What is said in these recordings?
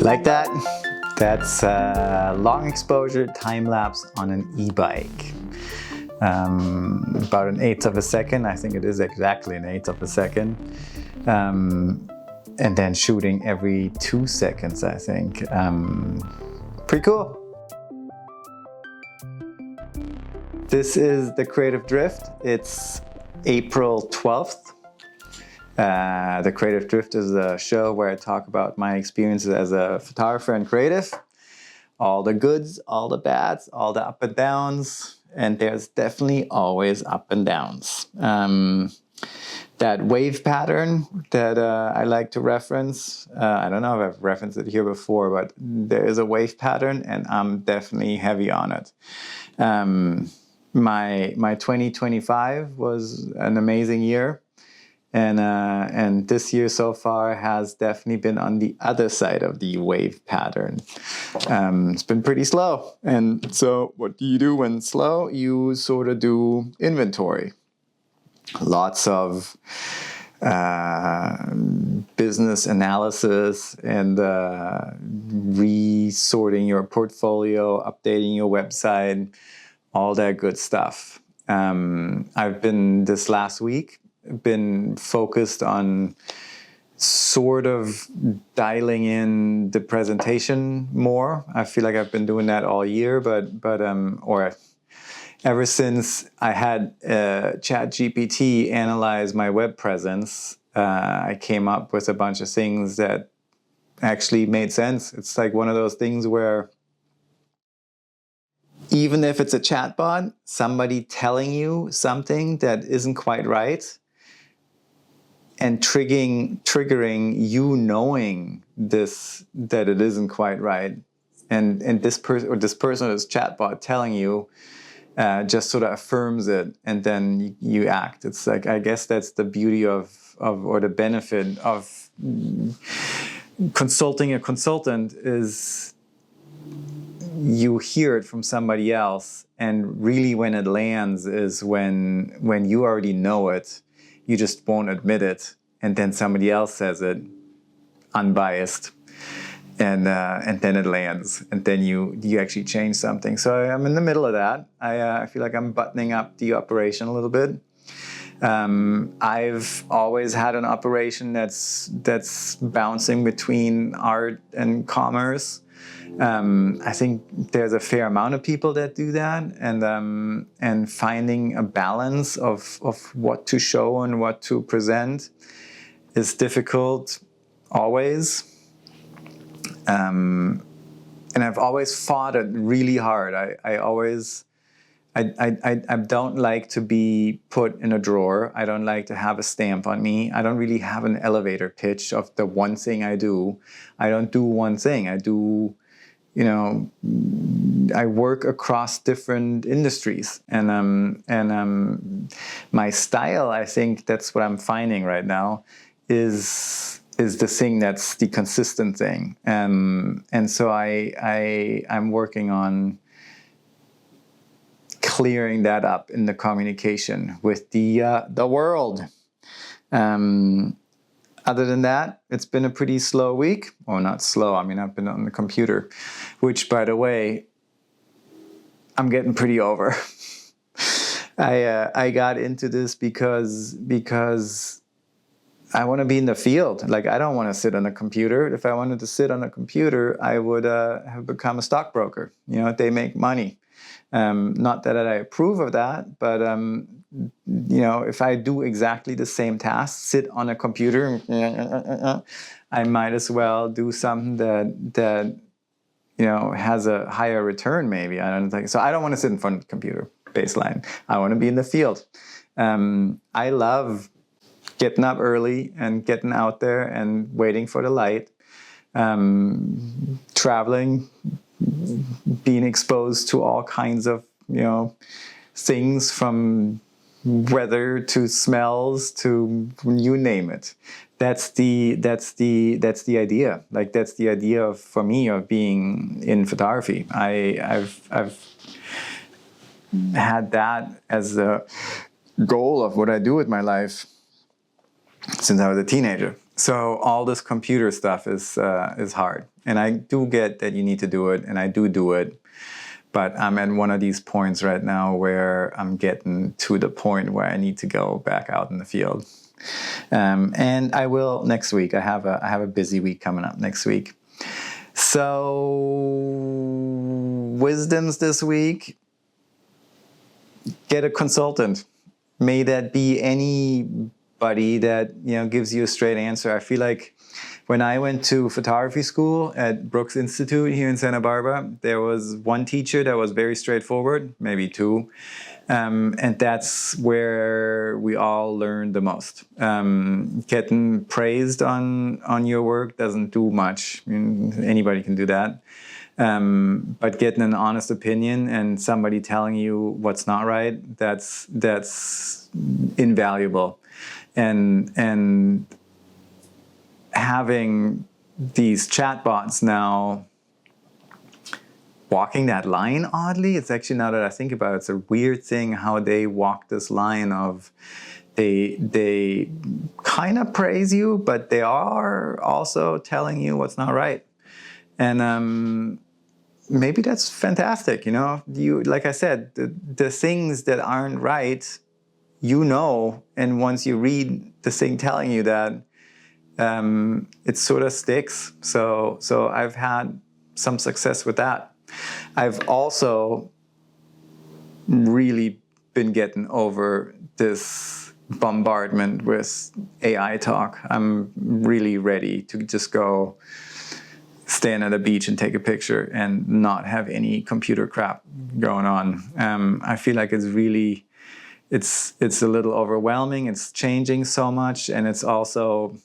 Like that? That's long exposure time lapse on an e-bike. About an eighth of a second. I think it is exactly an eighth of a second. And then shooting every 2 seconds, I think. Pretty cool. This is the Creative Drift. It's April 12th. The Creative Drift is a show where I talk about my experiences as a photographer and creative. All the goods, all the bads, all the up and downs. And there's definitely always up and downs. That wave pattern that I like to reference, I don't know if I've referenced it here before, but there is a wave pattern and I'm definitely heavy on it. My 2025 was an amazing year. And this year so far has definitely been on the other side of the wave pattern. It's been pretty slow. And so what do you do when slow? You sort of do inventory. Lots of business analysis and resorting your portfolio, updating your website, all that good stuff. I've been this last week been focused on sort of dialing in the presentation more. I feel like I've been doing that all year, or ever since I had ChatGPT analyze my web presence, I came up with a bunch of things that actually made sense. It's like one of those things where even if it's a chatbot, somebody telling you something that isn't quite right, and triggering you knowing that it isn't quite right, and this person or this chatbot telling you just sort of affirms it, and then you act. It's like, I guess that's the beauty of or the benefit of consulting a consultant is you hear it from somebody else, and really when it lands is when you already know it. You just won't admit it, and then somebody else says it, unbiased, and then it lands, and then you actually change something. So I'm in the middle of that. I feel like I'm buttoning up the operation a little bit. I've always had an operation that's bouncing between art and commerce. I think there's a fair amount of people that do that, and finding a balance of what to show and what to present is difficult always. And I've always fought it really hard. I don't like to be put in a drawer. I don't like to have a stamp on me. I don't really have an elevator pitch of the one thing I do. I don't do one thing. I do. I work across different industries, and my style, I think that's what I'm finding right now, is the thing that's the consistent thing, and so I'm working on clearing that up in the communication with the world. Other than that, it's been a pretty slow week. Or not slow, I mean, I've been on the computer, which, by the way, I'm getting pretty over. I got into this because I want to be in the field. Like, I don't want to sit on a computer. If I wanted to sit on a computer, I would have become a stockbroker. They make money. Not that I approve of that, but if I do exactly the same task, sit on a computer, I might as well do something that has a higher return. Maybe I don't think so. I don't want to sit in front of the computer. Baseline. I want to be in the field. I love getting up early and getting out there and waiting for the light. Traveling. Being exposed to all kinds of things, from weather to smells to you name it. That's the idea. Like, that's the idea for me of being in photography. I've had that as the goal of what I do with my life since I was a teenager. So all this computer stuff is hard, and I do get that you need to do it, and I do it. But I'm at one of these points right now where I'm getting to the point where I need to go back out in the field, and I will next week. I have a busy week coming up next week. So wisdoms this week: get a consultant. May that be anybody that gives you a straight answer. I feel like when I went to photography school at Brooks Institute here in Santa Barbara, there was one teacher that was very straightforward, maybe two, and that's where we all learned the most. Getting praised on your work doesn't do much. I mean, anybody can do that. But getting an honest opinion and somebody telling you what's not right, that's invaluable. And having these chatbots now walking that line, oddly, it's actually, now that I think about it, it's a weird thing how they walk this line of they kind of praise you, but they are also telling you what's not right. And maybe that's fantastic. You, like I said, the things that aren't right, and once you read the thing telling you that, it sort of sticks. So I've had some success with that. I've also really been getting over this bombardment with AI talk. I'm really ready to just go stand at a beach and take a picture and not have any computer crap going on. I feel like it's a little overwhelming. It's changing so much, and it's also,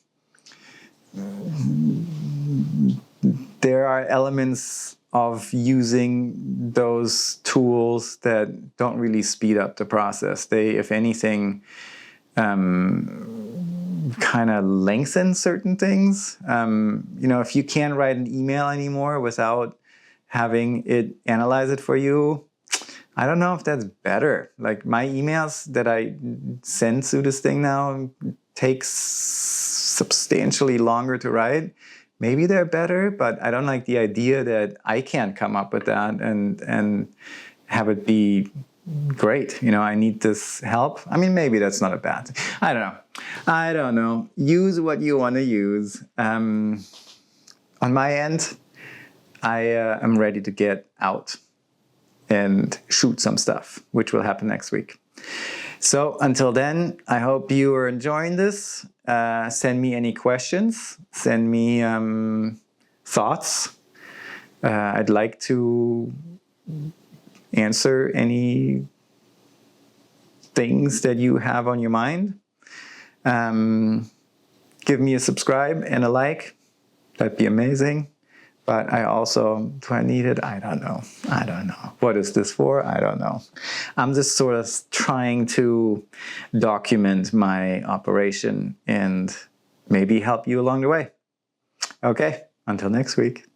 there are elements of using those tools that don't really speed up the process. They, if anything, kind of lengthen certain things. If you can't write an email anymore without having it analyze it for you, I don't know if that's better. Like, my emails that I send to this thing now takes substantially longer to write. Maybe they're better, but I don't like the idea that I can't come up with that and have it be great. I need this help. I mean, maybe that's not a bad thing. I don't know. Use what you want to use. On my end, I am ready to get out and shoot some stuff, which will happen next week. So until then, I hope you are enjoying this. Send me any questions. Send me thoughts. I'd like to answer any things that you have on your mind. Give me a subscribe and a like. That'd be amazing. But do I need it? I don't know. What is this for? I don't know. I'm just sort of trying to document my operation and maybe help you along the way. Okay, until next week.